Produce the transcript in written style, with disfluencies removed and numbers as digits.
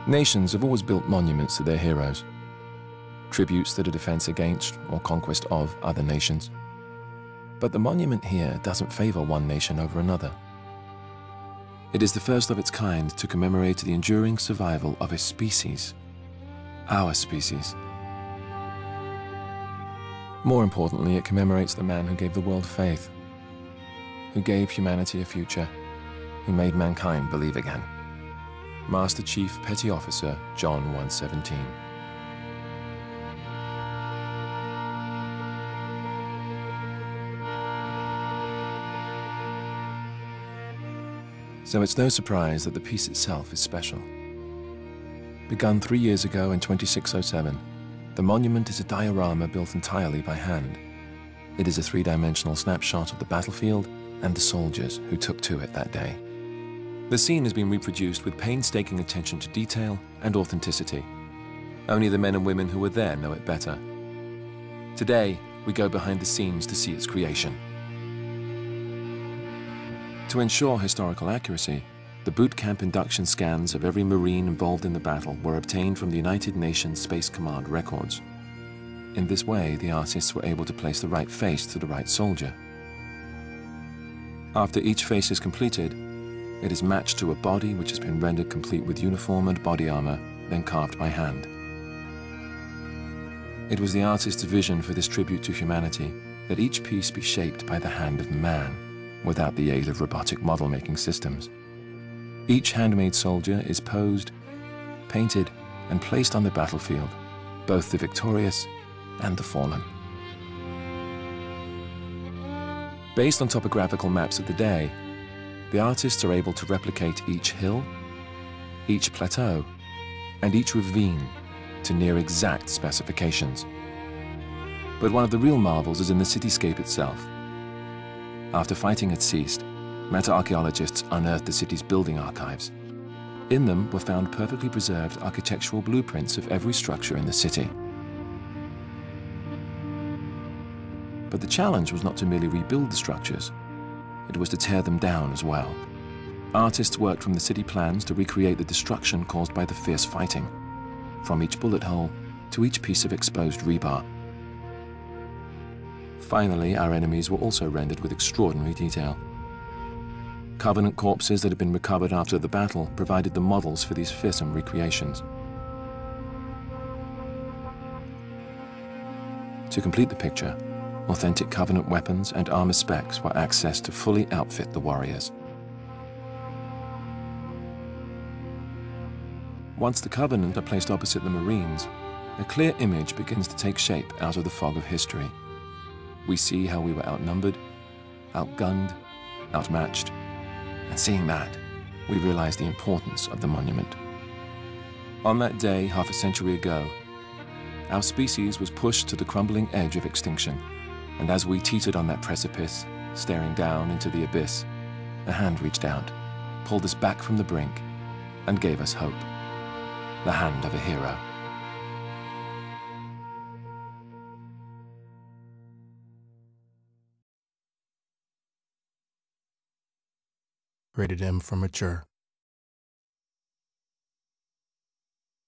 Nations have always built monuments to their heroes, tributes that are defense against or conquest of other nations. But the monument here doesn't favor one nation over another. It is the first of its kind to commemorate the enduring survival of a species, our species. More importantly, it commemorates the man who gave the world faith, who gave humanity a future, who made mankind believe again. Master Chief Petty Officer John-117. So it's no surprise that the piece itself is special. Begun 3 years ago in 2607, the monument is a diorama built entirely by hand. It is a three-dimensional snapshot of the battlefield and the soldiers who took to it that day. The scene has been reproduced with painstaking attention to detail and authenticity. Only the men and women who were there know it better. Today, we go behind the scenes to see its creation. To ensure historical accuracy, the boot camp induction scans of every Marine involved in the battle were obtained from the United Nations Space Command records. In this way, the artists were able to place the right face to the right soldier. After each face is completed, it is matched to a body which has been rendered complete with uniform and body armor, then carved by hand. It was the artist's vision for this tribute to humanity that each piece be shaped by the hand of man, without the aid of robotic model-making systems. Each handmade soldier is posed, painted, and placed on the battlefield, both the victorious and the fallen. Based on topographical maps of the day, the artists are able to replicate each hill, each plateau, and each ravine to near exact specifications. But one of the real marvels is in the cityscape itself. After fighting had ceased, meta-archaeologists unearthed the city's building archives. In them were found perfectly preserved architectural blueprints of every structure in the city. But the challenge was not to merely rebuild the structures, it was to tear them down as well. Artists worked from the city plans to recreate the destruction caused by the fierce fighting, from each bullet hole to each piece of exposed rebar. Finally, our enemies were also rendered with extraordinary detail. Covenant corpses that had been recovered after the battle provided the models for these fearsome recreations. To complete the picture, authentic Covenant weapons and armor specs were accessed to fully outfit the warriors. Once the Covenant are placed opposite the Marines, a clear image begins to take shape out of the fog of history. We see how we were outnumbered, outgunned, outmatched, and seeing that, we realize the importance of the monument. On that day, half a century ago, our species was pushed to the crumbling edge of extinction, and as we teetered on that precipice, staring down into the abyss, a hand reached out, pulled us back from the brink, and gave us hope. The hand of a hero. Rated M for mature.